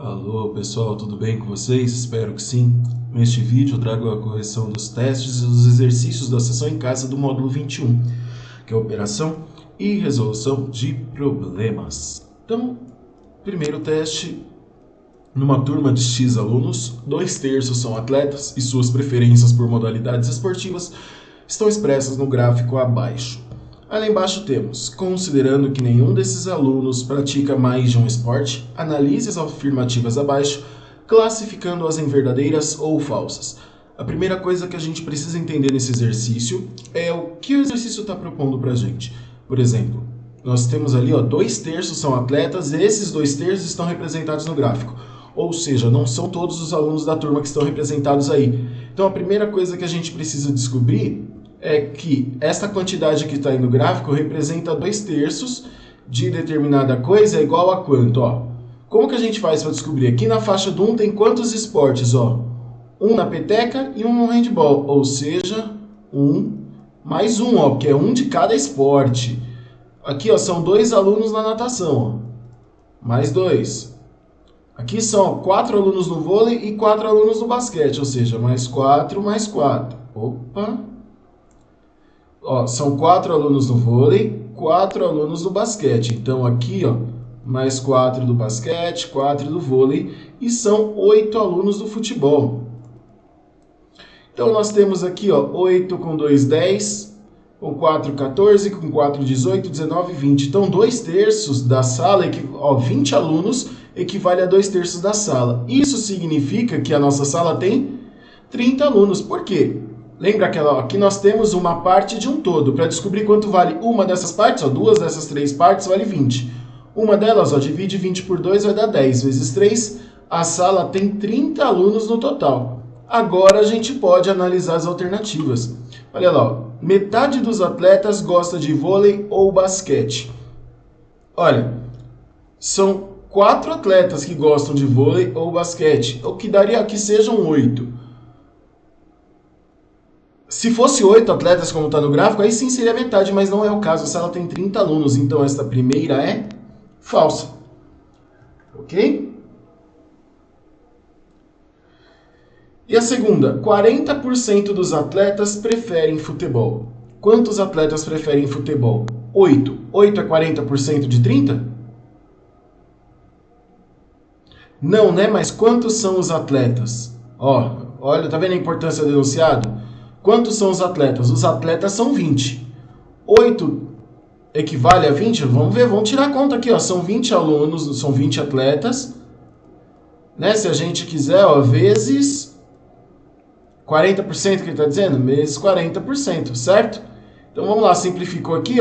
Alô pessoal, tudo bem com vocês? Espero que sim. Neste vídeo eu trago a correção dos testes e dos exercícios da sessão em casa do módulo 21, que é operação e resolução de problemas. Então, primeiro teste, numa turma de X alunos, 2/3 são atletas e suas preferências por modalidades esportivas estão expressas no gráfico abaixo. Lá embaixo temos, considerando que nenhum desses alunos pratica mais de um esporte, analise as afirmativas abaixo, classificando-as em verdadeiras ou falsas. A primeira coisa que a gente precisa entender nesse exercício é o que o exercício está propondo para a gente. Por exemplo, nós temos ali 2/3 são atletas e esses 2/3 estão representados no gráfico. Ou seja, não são todos os alunos da turma que estão representados aí. Então a primeira coisa que a gente precisa descobrir é que esta quantidade que está aí no gráfico representa 2/3 de determinada coisa é igual a quanto? Como que a gente faz para descobrir? Aqui na faixa do 1 tem quantos esportes? Um na peteca e um no handball, ou seja, 1 mais 1, porque é um de cada esporte. Aqui são 2 alunos na natação, mais 2. Aqui são 4 alunos no vôlei e 4 alunos no basquete, ou seja, mais 4 mais 4. Opa! São 4 alunos no vôlei, 4 alunos no basquete. Então aqui, mais 4 do basquete, 4 do vôlei e são 8 alunos do futebol. Então nós temos aqui, 8 com 2, 10, com 4, 14, com 4, 18, 19, 20. Então 2/3 da sala, 20 alunos, equivale a 2/3 da sala. Isso significa que a nossa sala tem 30 alunos. Por quê? Lembra que aqui nós temos uma parte de um todo. Para descobrir quanto vale uma dessas partes, 2 dessas 3 partes vale 20. Uma delas, divide 20 por 2, vai dar 10 vezes 3. A sala tem 30 alunos no total. Agora a gente pode analisar as alternativas. Olha lá, metade dos atletas gosta de vôlei ou basquete. Olha, são 4 atletas que gostam de vôlei ou basquete, o que daria que sejam 8. Se fosse 8 atletas, como está no gráfico, aí sim seria metade, mas não é o caso. A sala tem 30 alunos, então esta primeira é falsa. Ok? E a segunda, 40% dos atletas preferem futebol. Quantos atletas preferem futebol? 8. 8 é 40% de 30? Não, né? Mas quantos são os atletas? Olha, tá vendo a importância do enunciado? Quantos são os atletas? Os atletas são 20. 8 equivale a 20? Vamos ver, vamos tirar a conta aqui. São 20 alunos, são 20 atletas. Né? Se a gente quiser, vezes 40% que ele está dizendo? Vezes 40%, certo? Então vamos lá, simplificou aqui.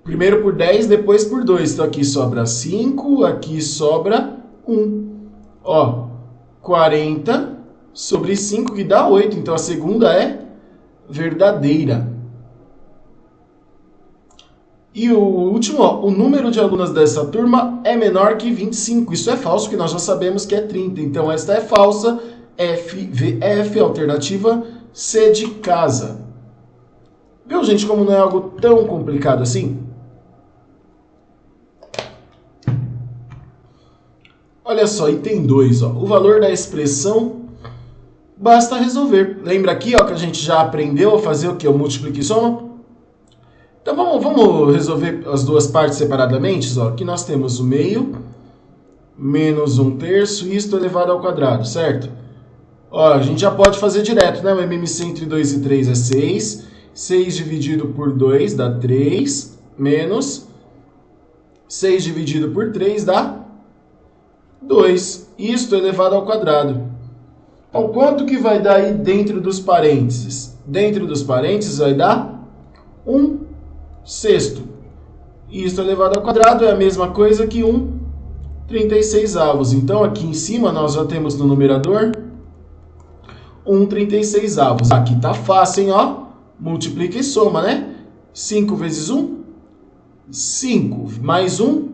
Primeiro por 10, depois por 2. Então aqui sobra 5, aqui sobra 1. 40 sobre 5, que dá 8. Então a segunda é verdadeira. E o último, o número de alunas dessa turma é menor que 25. Isso é falso, que nós já sabemos que é 30. Então esta é falsa. FVF, alternativa C de casa. Viu, gente, como não é algo tão complicado assim? Olha só, item 2, o valor da expressão basta resolver. Lembra aqui, que a gente já aprendeu a fazer o que? O múltiplo e soma? Então vamos resolver as duas partes separadamente. Aqui nós temos o meio menos 1/3, isto elevado ao quadrado, certo? A gente já pode fazer direto, né? O MMC entre 2 e 3 é 6. 6 dividido por 2 dá 3, menos 6 dividido por 3 dá 2. Isto elevado ao quadrado. Então, quanto que vai dar aí dentro dos parênteses? Dentro dos parênteses vai dar 1/6. Isto elevado ao quadrado é a mesma coisa que 1/36. Então, aqui em cima nós já temos no numerador 1/36. Aqui tá fácil, hein? Multiplica e soma, né? 5 vezes 1, 5. Mais 1,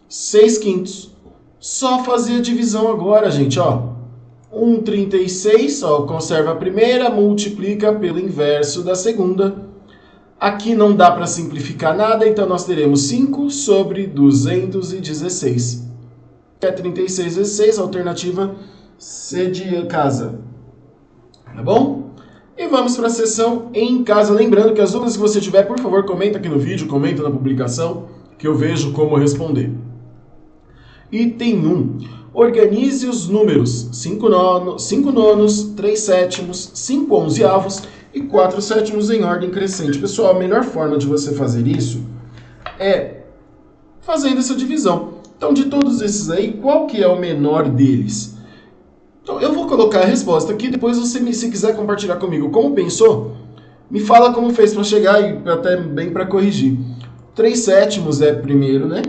6/5. Só fazer a divisão agora, gente, 1/36, conserva a primeira, multiplica pelo inverso da segunda. Aqui não dá para simplificar nada, então nós teremos 5 sobre 216. Que é 36 vezes 6, alternativa C de casa. Tá bom? E vamos para a seção em casa. Lembrando que as dúvidas que você tiver, por favor, comenta aqui no vídeo, comenta na publicação, que eu vejo como responder. Item 1. Organize os números 5 nonos, 3 sétimos, 5 onzeavos e 4 sétimos em ordem crescente. Pessoal, a melhor forma de você fazer isso é fazendo essa divisão. Então, de todos esses aí, qual que é o menor deles? Então, eu vou colocar a resposta aqui, depois você, se quiser compartilhar comigo como pensou, me fala como fez para chegar e até bem para corrigir. 3 sétimos é primeiro, né?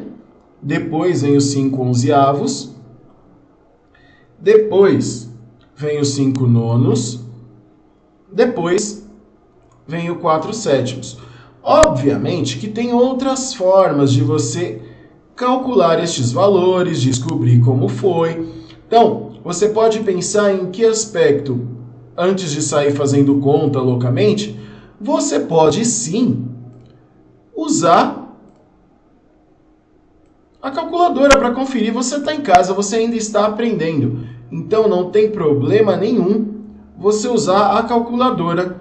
Depois vem os 5 onzeavos. Depois vem os 5 nonos. Depois vem o 4 sétimos. Obviamente que tem outras formas de você calcular estes valores, descobrir como foi. Então, você pode pensar em que aspecto, antes de sair fazendo conta loucamente, você pode sim usar a calculadora para conferir. Você está em casa, você ainda está aprendendo. Então, não tem problema nenhum você usar a calculadora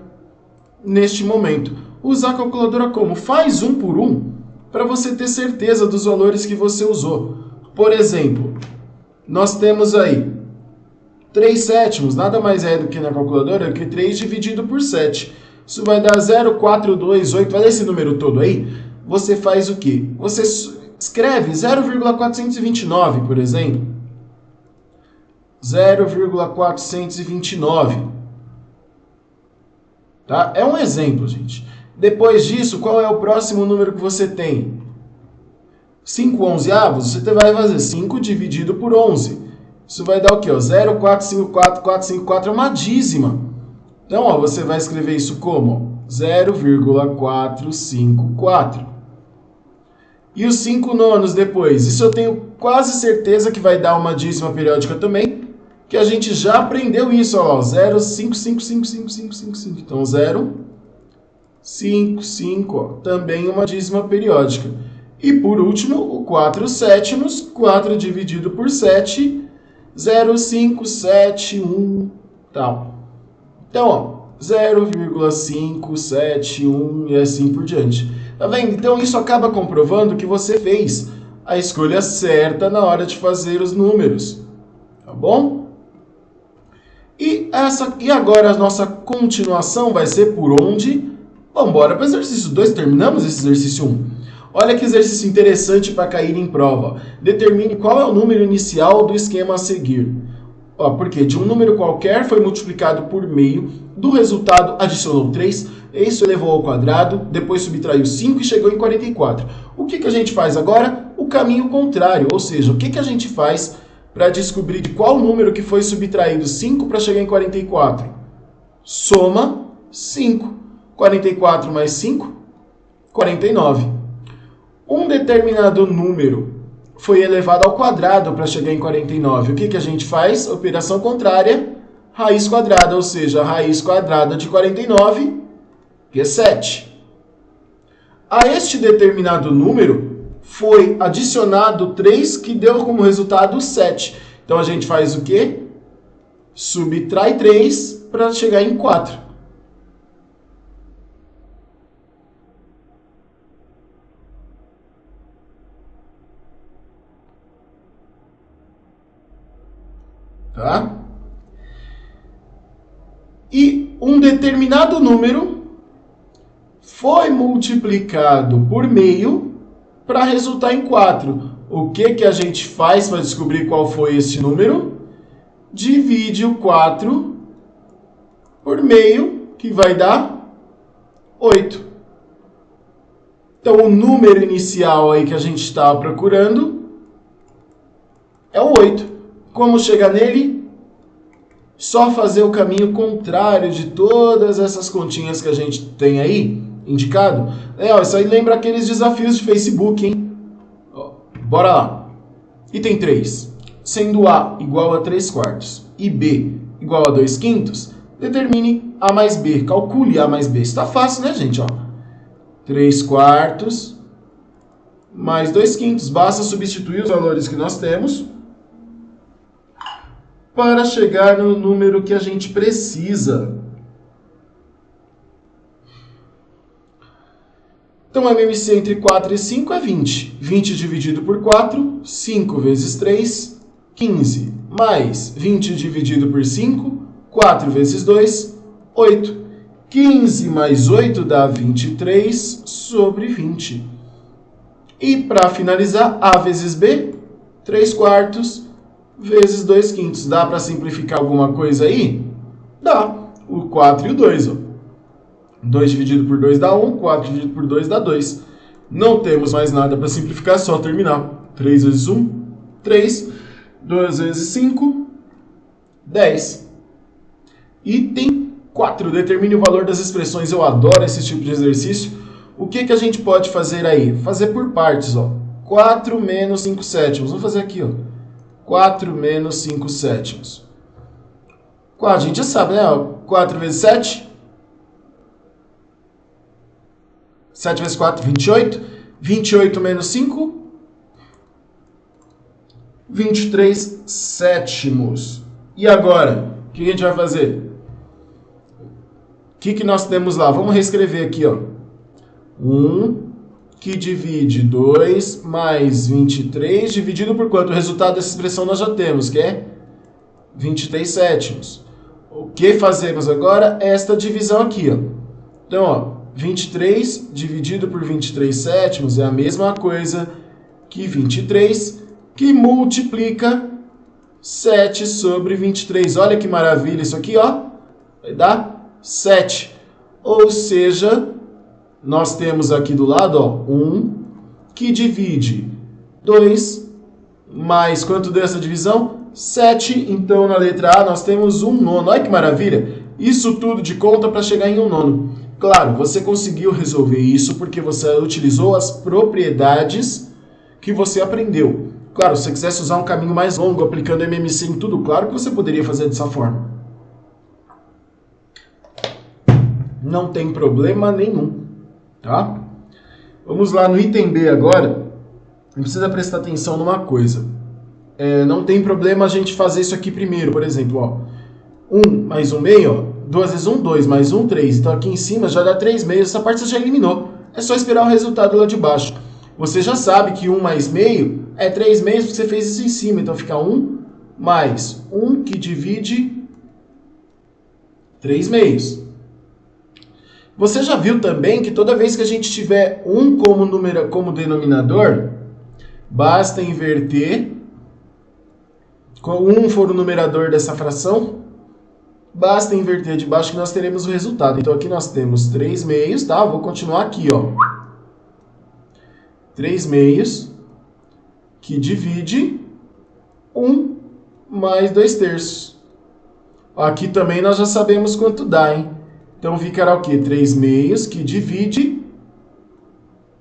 neste momento. Usar a calculadora como? Faz um por um para você ter certeza dos valores que você usou. Por exemplo, nós temos aí 3 sétimos, nada mais é do que na calculadora que 3 dividido por 7. Isso vai dar 0,428, olha esse número todo aí. Você faz o quê? Você escreve 0,429, por exemplo. 0,429. Tá? É um exemplo, gente. Depois disso, qual é o próximo número que você tem? 5 onzeavos, você vai fazer 5 dividido por 11. Isso vai dar o quê? 0,454,454 é uma dízima. Então, ó, você vai escrever isso como 0,454. E os 5 nonos depois? Isso eu tenho quase certeza que vai dar uma dízima periódica também, que a gente já aprendeu isso, ó, 0,5555555. Então, 0,55, ó, também uma dízima periódica. E por último, o 4 sétimos, 4 dividido por 7, 0,571, tal. Então, ó, 0,571 e assim por diante. Tá vendo? Então, isso acaba comprovando que você fez a escolha certa na hora de fazer os números. Tá bom? E agora a nossa continuação vai ser por onde? Vamos embora para o exercício 2. Terminamos esse exercício 1. Olha que exercício interessante para cair em prova. Determine qual é o número inicial do esquema a seguir. Ó, porque de um número qualquer foi multiplicado por meio, do resultado adicionou 3, isso elevou ao quadrado, depois subtraiu 5 e chegou em 44. O que a gente faz agora? O caminho contrário, ou seja, o que a gente faz para descobrir de qual número que foi subtraído 5 para chegar em 44? Soma 5. 44 mais 5, 49. Um determinado número foi elevado ao quadrado para chegar em 49. O que a gente faz? Operação contrária, raiz quadrada, ou seja, a raiz quadrada de 49, que é 7. A este determinado número foi adicionado 3, que deu como resultado 7. Então, a gente faz o quê? Subtrai 3 para chegar em 4. Tá? E um determinado número foi multiplicado por meio para resultar em 4. O que a gente faz para descobrir qual foi esse número? Divide o 4 por meio, que vai dar 8. Então, o número inicial aí que a gente estava procurando é o 8. Como chegar nele? Só fazer o caminho contrário de todas essas continhas que a gente tem aí, indicado. Isso aí lembra aqueles desafios de Facebook, hein? Bora lá. Item 3. Sendo A igual a 3/4 e B igual a 2/5, determine A mais B. Calcule A mais B. Isso tá fácil, né, gente? 3 quartos, mais 2 quintos. Basta substituir os valores que nós temos para chegar no número que a gente precisa. Então, a MMC entre 4 e 5 é 20. 20 dividido por 4, 5 vezes 3, 15. Mais 20 dividido por 5, 4 vezes 2, 8. 15 mais 8 dá 23 sobre 20. E para finalizar, A vezes B, 3 quartos vezes 2 quintos. Dá para simplificar alguma coisa aí? Dá. O 4 e o 2, ó. 2 dividido por 2 dá 1, 4 dividido por 2 dá 2. Não temos mais nada para simplificar, só terminar. 3 vezes 1, 3. 2 vezes 5, 10. Item 4. Determine o valor das expressões. Eu adoro esse tipo de exercício. O que a gente pode fazer aí? Fazer por partes, ó. 4 menos 5 sétimos. Vamos fazer aqui, ó. 4 menos 5 sétimos. A gente já sabe, né? 4 vezes 7. 7 vezes 4, 28. 28 menos 5, 23 sétimos. E agora? O que a gente vai fazer? O que nós temos lá? Vamos reescrever aqui, ó. 1 que divide 2 mais 23 dividido por quanto? O resultado dessa expressão nós já temos, que é 23 sétimos. O que fazemos agora? Esta divisão aqui, ó. Então, ó. 23 dividido por 23 sétimos é a mesma coisa que 23, que multiplica 7 sobre 23. Olha que maravilha isso aqui, ó. Vai dar 7. Ou seja, nós temos aqui do lado, ó, 1 que divide 2 mais quanto dessa divisão? 7. Então, na letra A, nós temos 1/9. Olha que maravilha. Isso tudo de conta para chegar em 1/9. Claro, você conseguiu resolver isso porque você utilizou as propriedades que você aprendeu. Claro, se você quisesse usar um caminho mais longo, aplicando MMC em tudo, claro que você poderia fazer dessa forma. Não tem problema nenhum, tá? Vamos lá no item B agora. Precisa prestar atenção numa coisa. Não tem problema a gente fazer isso aqui primeiro, por exemplo, ó. 1 mais 1 meio, ó. 2 vezes 1, 2, mais 1, 3. Então aqui em cima já dá 3 meios. Essa parte você já eliminou. É só esperar o resultado lá de baixo. Você já sabe que 1 mais meio é 3 meios porque você fez isso em cima. Então fica 1 mais 1 que divide 3 meios. Você já viu também que toda vez que a gente tiver 1 como denominador, basta inverter. Quando 1 for o numerador dessa fração, basta inverter de baixo que nós teremos o resultado. Então aqui nós temos 3 meios, tá? Vou continuar aqui, ó. 3 meios que divide 1 mais 2 terços. Aqui também nós já sabemos quanto dá, hein? Então ficará o quê? 3 meios que divide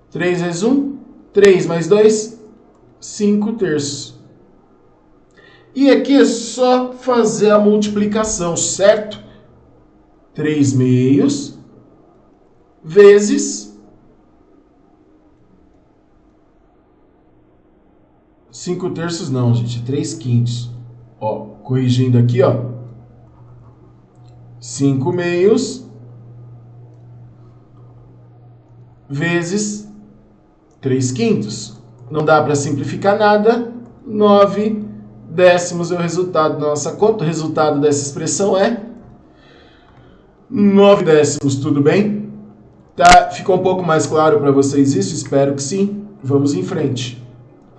3 vezes 1, 3 mais 2, 5 terços. E aqui é só fazer a multiplicação, certo? 3 meios vezes 5 terços não, gente, 3 quintos. Ó, corrigindo aqui, ó. 5 meios vezes 3 quintos. Não dá para simplificar nada. 9 décimos é o resultado da nossa conta. O resultado dessa expressão é 9 décimos, tudo bem? Tá? Ficou um pouco mais claro para vocês isso? Espero que sim. Vamos em frente.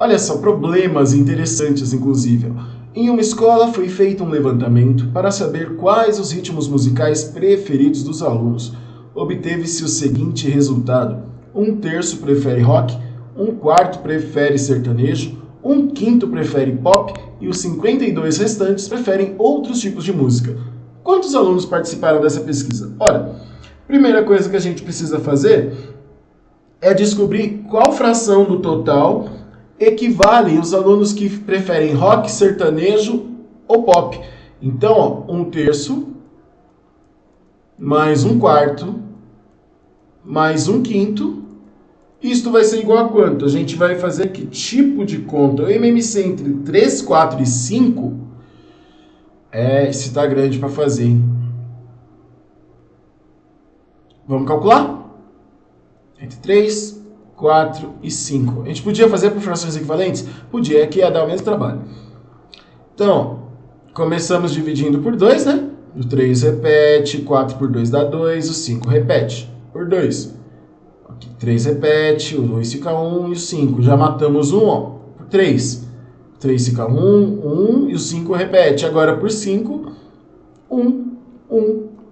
Olha só, problemas interessantes, inclusive. Em uma escola foi feito um levantamento para saber quais os ritmos musicais preferidos dos alunos. Obteve-se o seguinte resultado: 1/3 prefere rock, 1/4 prefere sertanejo, 1/5 prefere pop e os 52 restantes preferem outros tipos de música. Quantos alunos participaram dessa pesquisa? Ora, primeira coisa que a gente precisa fazer é descobrir qual fração do total equivale os alunos que preferem rock, sertanejo ou pop. Então, ó, 1/3 mais 1/4 mais 1/5. Isto vai ser igual a quanto? A gente vai fazer que tipo de conta? O MMC entre 3, 4 e 5, esse está grande para fazer, hein? Vamos calcular? Entre 3, 4 e 5. A gente podia fazer por frações equivalentes? Podia, que ia dar o mesmo trabalho. Então, começamos dividindo por 2, né? O 3 repete, 4 por 2 dá 2, o 5 repete por 2. Aqui, 3 repete, o 2 fica 1 e o 5. Já matamos 1, ó, por 3. 3 fica 1 e o 5 repete. Agora por 5, 1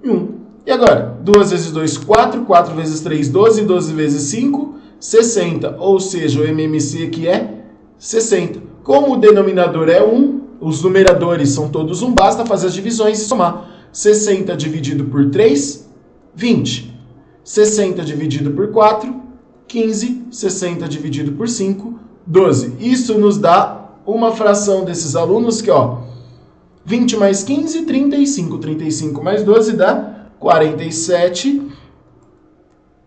e 1. E agora? 2 vezes 2, 4. 4 vezes 3, 12. 12 vezes 5, 60. Ou seja, o MMC aqui é 60. Como o denominador é 1, os numeradores são todos 1, basta fazer as divisões e somar. 60 dividido por 3, 20. 60 dividido por 4, 15. 60 dividido por 5, 12. Isso nos dá uma fração desses alunos que, ó, 20 mais 15, 35. 35 mais 12 dá 47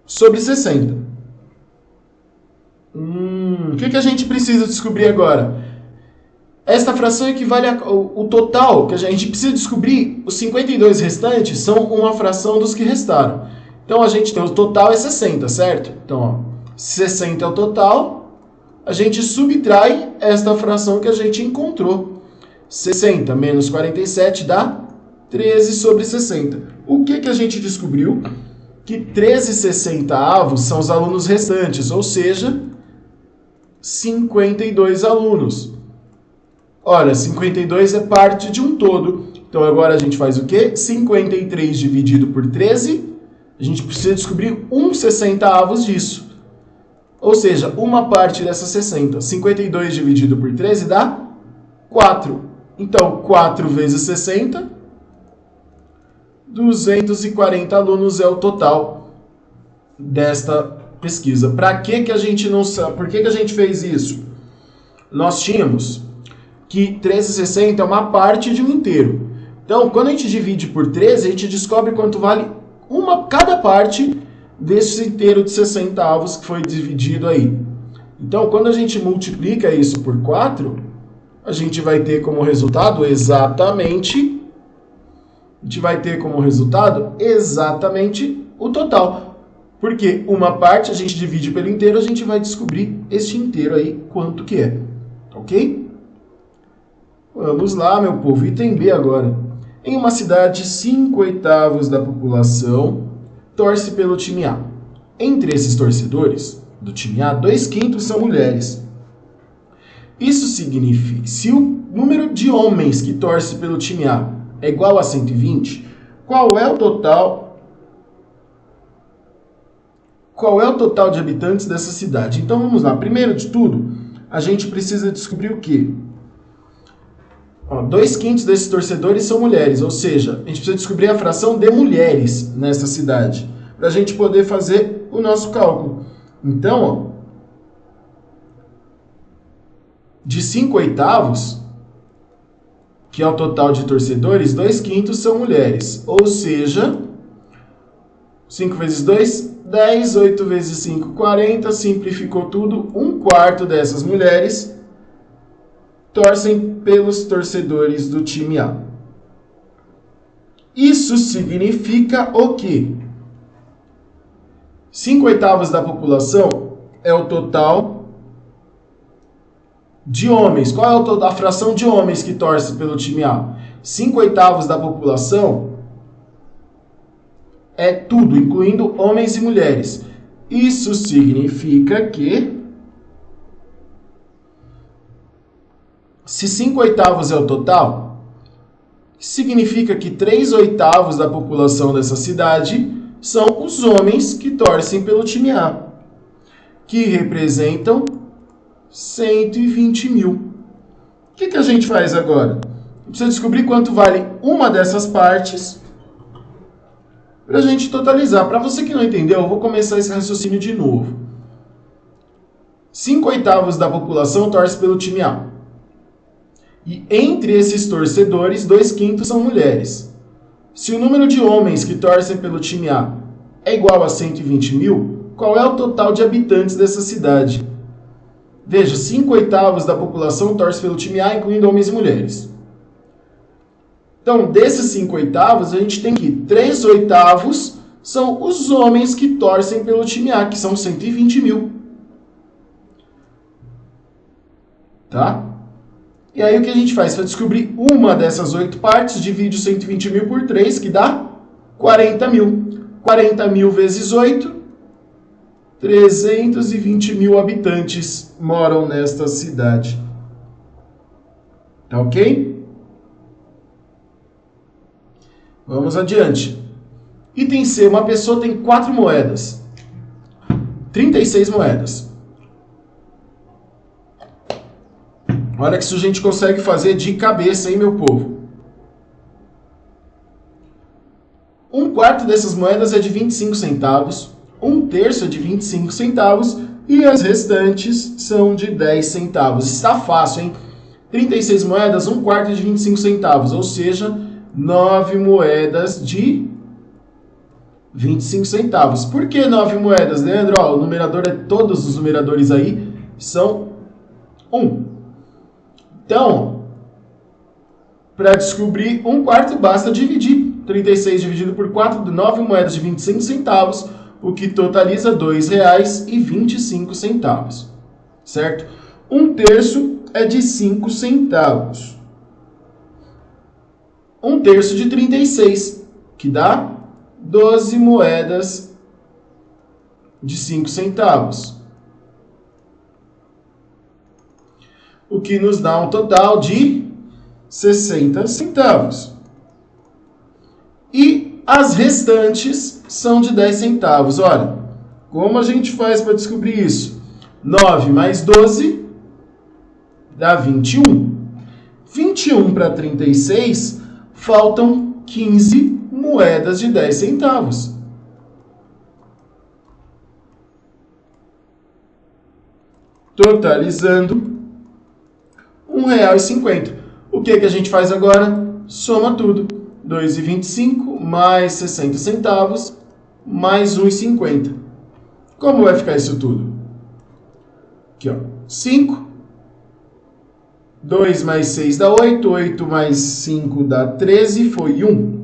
sobre 60. O que a gente precisa descobrir agora? Esta fração equivale ao total, que a gente precisa descobrir. Os 52 restantes são uma fração dos que restaram. Então, a gente tem o total é 60, certo? Então, ó, 60 é o total, a gente subtrai esta fração que a gente encontrou. 60 menos 47 dá 13 sobre 60. O que a gente descobriu? Que 13/60 são os alunos restantes, ou seja, 52 alunos. Olha, 52 é parte de um todo. Então agora a gente faz o quê? 53 dividido por 13, a gente precisa descobrir 1/60 disso. Ou seja, uma parte dessas 60. 52 dividido por 13 dá 4. Então, 4 vezes 60, 240 alunos é o total desta pesquisa. Para que a gente não sabe? Por que a gente fez isso? Nós tínhamos que 13/60 é uma parte de um inteiro. Então, quando a gente divide por 13, a gente descobre quanto vale cada parte desse inteiro de 60 que foi dividido aí. Então, quando a gente multiplica isso por 4, a gente vai ter como resultado exatamente o total. Porque uma parte a gente divide pelo inteiro, a gente vai descobrir este inteiro aí, quanto que é. Ok? Vamos lá, meu povo. Item B agora. Em uma cidade, 5/8 da população torce pelo time A. Entre esses torcedores do time A, 2/5 são mulheres. Isso significa, se o número de homens que torce pelo time A é igual a 120, qual é o total de habitantes dessa cidade? Então vamos lá. Primeiro de tudo, a gente precisa descobrir o quê? 2/5 desses torcedores são mulheres, ou seja, a gente precisa descobrir a fração de mulheres nessa cidade, para a gente poder fazer o nosso cálculo. Então, de 5/8, que é o total de torcedores, 2/5 são mulheres, ou seja, 5 vezes 2, 10, 8 vezes 5, 40, simplificou tudo, 1/4 dessas mulheres torcem pelos torcedores do time A. Isso significa o quê? 5/8 da população é o total de homens. Qual é a fração de homens que torce pelo time A? 5/8 da população é tudo, incluindo homens e mulheres. Isso significa que se 5/8 é o total, significa que 3/8 da população dessa cidade são os homens que torcem pelo time A, que representam 120 mil. O que a gente faz agora? Precisa descobrir quanto vale uma dessas partes para a gente totalizar. Para você que não entendeu, eu vou começar esse raciocínio de novo. 5/8 da população torce pelo time A. E entre esses torcedores, 2/5 são mulheres. Se o número de homens que torcem pelo time A é igual a 120 mil, qual é o total de habitantes dessa cidade? Veja, 5/8 da população torce pelo time A, incluindo homens e mulheres. Então, desses 5/8, a gente tem que 3/8 são os homens que torcem pelo time A, que são 120 mil. Tá? E aí o que a gente faz? Para descobrir uma dessas 8 partes, divide os 120 mil por 3, que dá 40 mil. 40 mil vezes 8, 320 mil habitantes moram nesta cidade. Tá ok? Vamos adiante. Item C, uma pessoa tem 4 moedas. 36 moedas. Olha que isso a gente consegue fazer de cabeça, hein, meu povo? 1/4 dessas moedas é de 25 centavos, 1/3 é de 25 centavos e as restantes são de 10 centavos. Está fácil, hein? 36 moedas, 1/4 é de 25 centavos, ou seja, 9 moedas de 25 centavos. Por que 9 moedas, Leandro? Ó, o numerador é todos os numeradores aí são 1. Então, para descobrir 1/4 basta dividir. 36 dividido por 4, de 9 moedas de 25 centavos, o que totaliza R$ 2,25. Certo? 1/3 é de 5 centavos. 1/3 de 36, que dá 12 moedas de 5 centavos. O que nos dá um total de 60 centavos. E as restantes são de 10 centavos. Olha, como a gente faz para descobrir isso? 9 mais 12 dá 21. 21 para 36, faltam 15 moedas de 10 centavos. Totalizando R$1,50. O que a gente faz agora? Soma tudo. 2,25 mais 60 centavos mais 1,50. Como vai ficar isso tudo? Aqui, ó. 5. 2 mais 6 dá 8. 8 mais 5 dá 13. Foi 1.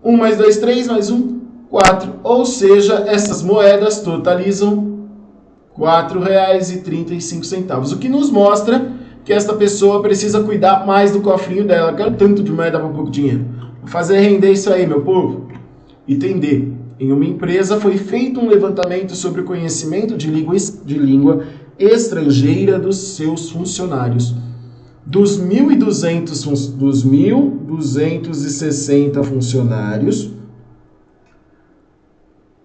1 mais 2, 3. Mais 1, 4. Ou seja, essas moedas totalizam R$4,35. O que nos mostra que esta pessoa precisa cuidar mais do cofrinho dela. Quero tanto de moeda para pouco dinheiro. Vou fazer render isso aí, meu povo. Item D. Em uma empresa foi feito um levantamento sobre o conhecimento de língua estrangeira dos seus funcionários. Dos 1.260 funcionários,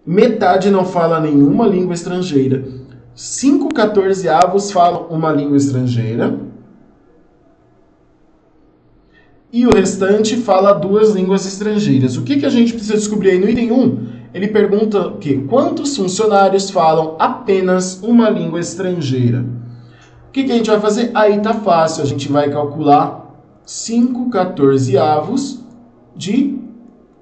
metade não fala nenhuma língua estrangeira. 5/14 falam uma língua estrangeira. E o restante fala 2 línguas estrangeiras. O que a gente precisa descobrir aí no item 1? Ele pergunta que quantos funcionários falam apenas uma língua estrangeira. O que a gente vai fazer? Aí tá fácil, a gente vai calcular 5/14 de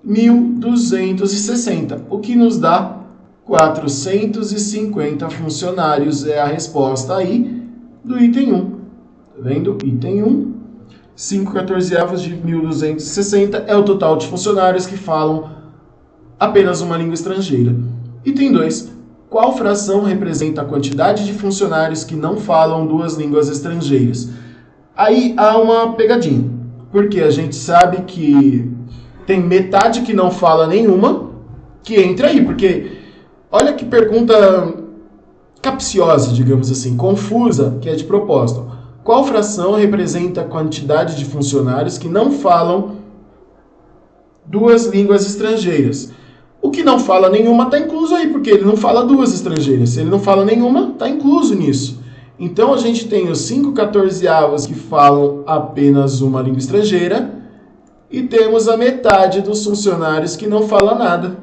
1.260, o que nos dá 450 funcionários. É a resposta aí do item 1. Tá vendo? Item 1, 5/14 de 1.260 é o total de funcionários que falam apenas uma língua estrangeira. Item 2. Qual fração representa a quantidade de funcionários que não falam 2 línguas estrangeiras? Aí há uma pegadinha, porque a gente sabe que tem metade que não fala nenhuma, que entra aí, porque olha que pergunta capciosa, digamos assim, confusa, que é de propósito. Qual fração representa a quantidade de funcionários que não falam 2 línguas estrangeiras? O que não fala nenhuma está incluso aí, porque ele não fala 2 estrangeiras. Se ele não fala nenhuma, está incluso nisso. Então, a gente tem os 5/14 que falam apenas uma língua estrangeira e temos a metade dos funcionários que não fala nada.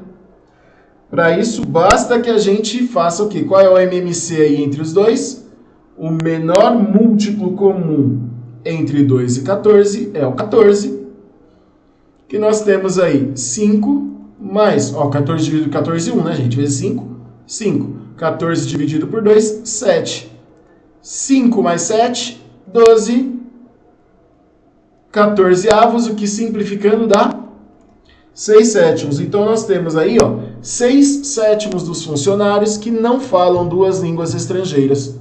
Para isso, basta que a gente faça o quê? Qual é o MMC aí entre os dois? O menor múltiplo comum entre 2 e 14 é o 14, que nós temos aí 5 mais, ó, 14 dividido por 14, 1, né, gente? Vezes 5, 5. 14 dividido por 2, 7. 5 mais 7, 12. 14 avos, o que simplificando dá 6 sétimos. Então, nós temos aí, ó, 6 sétimos dos funcionários que não falam duas línguas estrangeiras.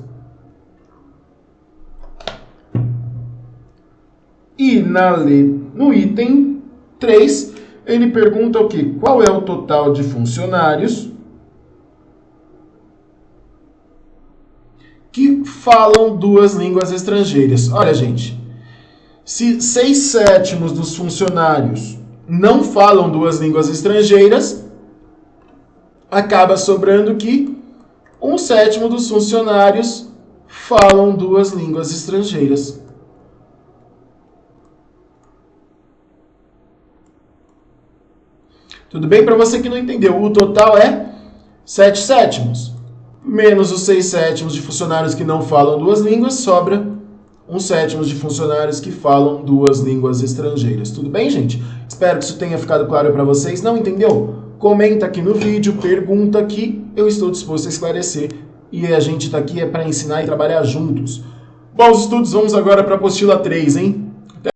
E no item 3, ele pergunta o quê? Qual é o total de funcionários que falam duas línguas estrangeiras? Olha, gente, se 6 sétimos dos funcionários não falam duas línguas estrangeiras, acaba sobrando que 1/7 dos funcionários falam duas línguas estrangeiras. Tudo bem? Para você que não entendeu, o total é 7 sétimos. Menos os 6 sétimos de funcionários que não falam duas línguas, sobra 1/7 de funcionários que falam duas línguas estrangeiras. Tudo bem, gente? Espero que isso tenha ficado claro para vocês. Não entendeu? Comenta aqui no vídeo, pergunta aqui, eu estou disposto a esclarecer. E a gente está aqui para ensinar e trabalhar juntos. Bons estudos, vamos agora para a apostila 3, hein?